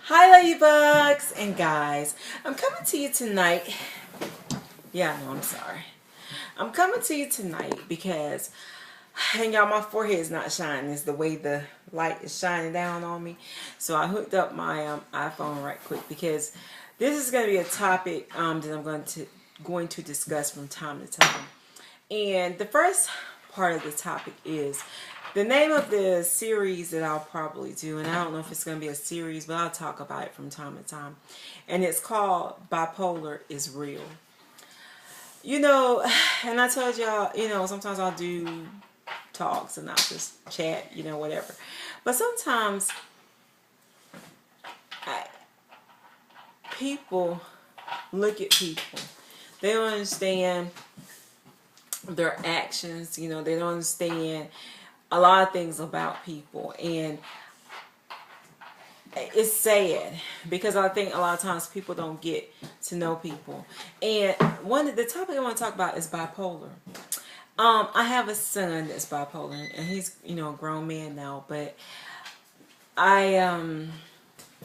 Hi ladybugs and guys, I'm coming to you tonight. Yeah, no, I'm sorry. I'm coming to you tonight because, and y'all, my forehead is not shining. It's the way the light is shining down on me. So I hooked up my iPhone right quick because this is going to be a topic that I'm going to discuss from time to time. And the first part of the topic is the name of the series that I'll probably do, and I don't know if it's going to be a series, but I'll talk about it from time to time. And it's called Bipolar is Real. You know, and I told y'all, sometimes I'll do talks and I'll just chat, whatever. But sometimes people look at people. They don't understand their actions. They don't understand a lot of things about people. And it's sad because I think a lot of times people don't get to know people. And the topic I want to talk about is bipolar. I have a son that's bipolar, and he's a grown man now. But he and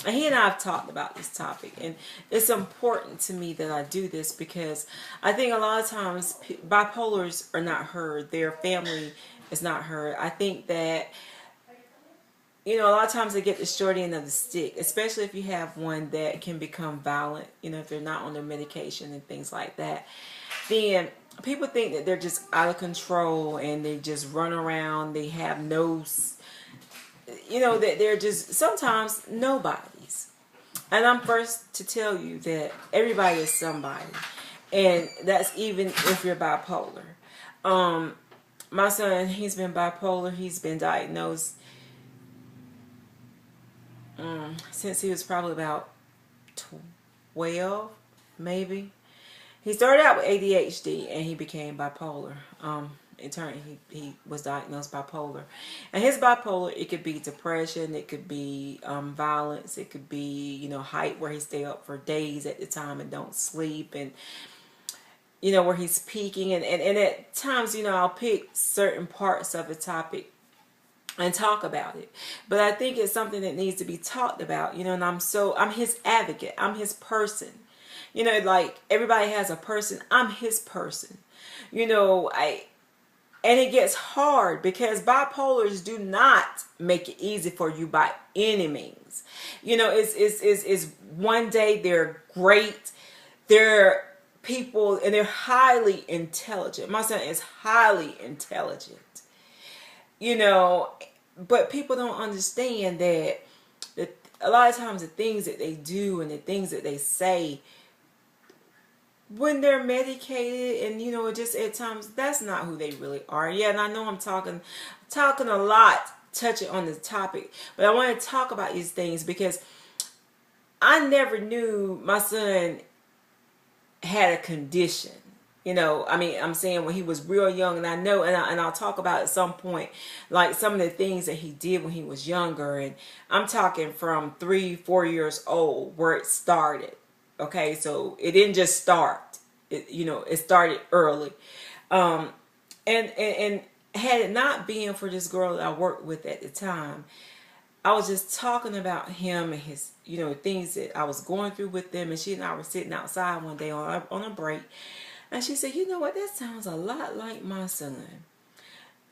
I have talked about this topic, and it's important to me that I do this because I think a lot of times bipolars are not heard. Their family is not heard. I think that a lot of times they get the short end of the stick, especially if you have one that can become violent, if they're not on their medication and things like that. Then people think that they're just out of control and they just run around. They have no, that they're just sometimes nobodies. And I'm first to tell you that everybody is somebody. And that's even if you're bipolar. My son, he's been bipolar. He's been diagnosed since he was probably about 12, maybe. He started out with ADHD and he became bipolar. In turn, he was diagnosed bipolar. And his bipolar, it could be depression, it could be violence, it could be, height where he stay up for days at the time and don't sleep, and where he's peaking. And at times, I'll pick certain parts of a topic and talk about it. But I think it's something that needs to be talked about, and I'm his advocate. I'm his person. Like everybody has a person. I'm his person. And it gets hard because bipolars do not make it easy for you by any means. It's one day they're great. They're people and they're highly intelligent. My son is highly intelligent. But people don't understand that a lot of times the things that they do and the things that they say when they're medicated, and it just at times that's not who they really are. Yeah, and I know I'm talking a lot, touching on this topic, but I want to talk about these things because I never knew my son had a condition. I'm saying when he was real young, and I know, and I'll talk about at some point, like some of the things that he did when he was younger, and I'm talking from 3-4 years old where it started. Okay, so it didn't just start. It started early, and had it not been for this girl that I worked with at the time, I was just talking about him and his, things that I was going through with them, and she and I were sitting outside one day on a break. And she said, "You know what, that sounds a lot like my son."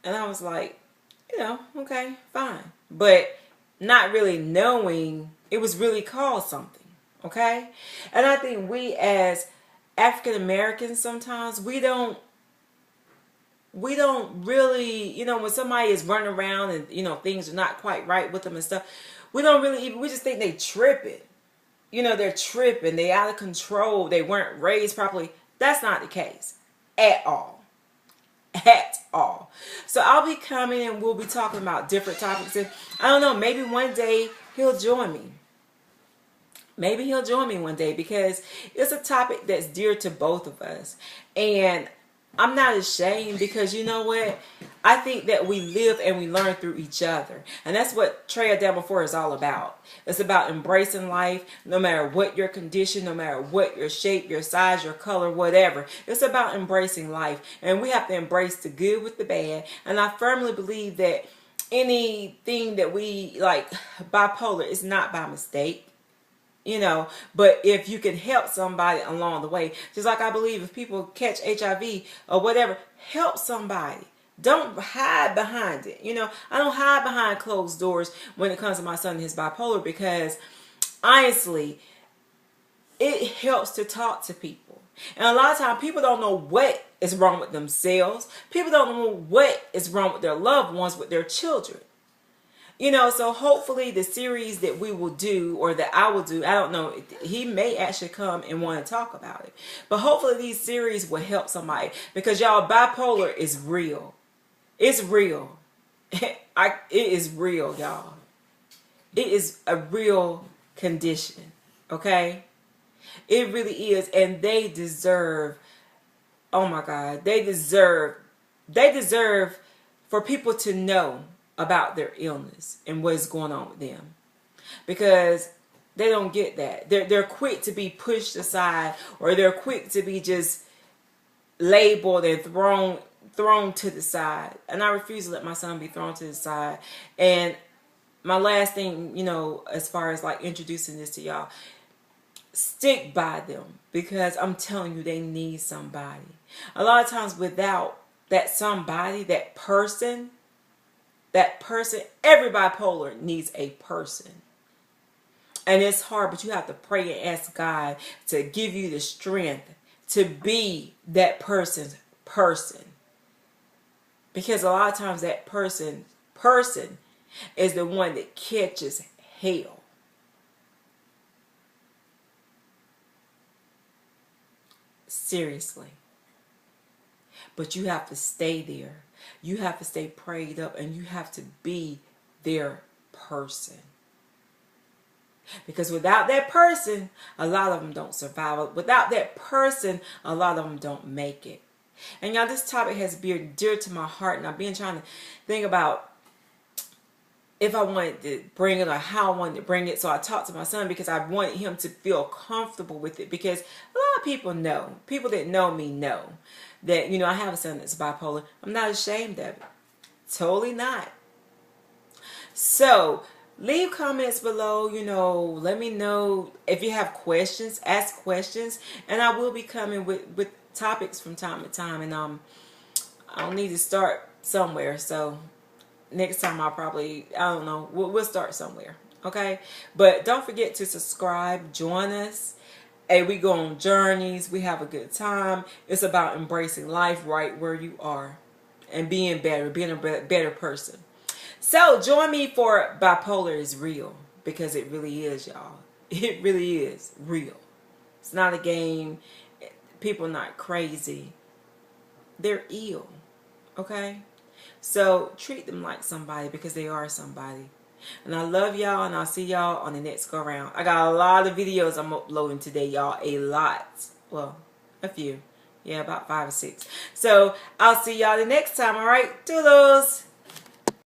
And I was like, okay, fine. But not really knowing it was really called something, okay? And I think we as African Americans sometimes, we don't really, when somebody is running around and, things are not quite right with them and stuff, we don't really even, we just think they tripping. They're tripping, they out of control, they weren't raised properly. That's not the case at all. At all. So I'll be coming and we'll be talking about different topics. And I don't know, maybe one day he'll join me. Maybe he'll join me one day because it's a topic that's dear to both of us. And I'm not ashamed because you know what? I think that we live and we learn through each other. And that's what Traya Down Before is all about. It's about embracing life no matter what your condition, no matter what your shape, your size, your color, whatever. It's about embracing life. And we have to embrace the good with the bad. And I firmly believe that anything that we like bipolar is not by mistake. you know. But if you can help somebody along the way, just like I believe if people catch HIV or whatever, help somebody. Don't hide behind it. You know, I don't hide behind closed doors when it comes to my son and his bipolar, because honestly, it helps to talk to people. And a lot of times people don't know what is wrong with themselves. People don't know what is wrong with their loved ones, with their children. You know, so hopefully the series that we will do, or that I will do, I don't know, he may actually come and want to talk about it. But hopefully these series will help somebody, because y'all, bipolar is real. It's real. It is real, y'all. It is a real condition. Okay? It really is. And they deserve, oh my God, they deserve for people to know about their illness and what is going on with them, because they don't get that. They're quick to be pushed aside, or they're quick to be just labeled and thrown to the side. And I refuse to let my son be thrown to the side. And my last thing, you know, as far as like introducing this to y'all, stick by them, because I'm telling you, they need somebody. A lot of times without that somebody, that person, every bipolar needs a person. And it's hard, but you have to pray and ask God to give you the strength to be that person's person. Because a lot of times that person is the one that catches hell. Seriously. But you have to stay there. You have to stay prayed up, and you have to be their person. Because without that person, a lot of them don't survive. Without that person, a lot of them don't make it. And y'all, this topic has been dear to my heart, and I've been trying to think about if I wanted to bring it or how I wanted to bring it. So I talked to my son, because I wanted him to feel comfortable with it, because a lot of people know, people that know me know that, you know, I have a son that's bipolar. I'm not ashamed of it. Totally not. So leave comments below, you know, let me know if you have questions, ask questions, and I will be coming with topics from time to time. And I'll need to start somewhere, so next time I'll probably, I don't know, we'll start somewhere. Okay, but don't forget to subscribe, join us. Hey, we go on journeys, we have a good time. It's about embracing life right where you are and being better, being a better person. So join me for Bipolar is Real, because it really is, y'all. It really is real. It's not a game. People are not crazy. They're ill. Okay? So treat them like somebody, because they are somebody. And I love y'all, and I'll see y'all on the next go round. I got a lot of videos I'm uploading today, y'all. A lot. Well, a few. Yeah, about 5 or 6. So I'll see y'all the next time, alright? Toodles!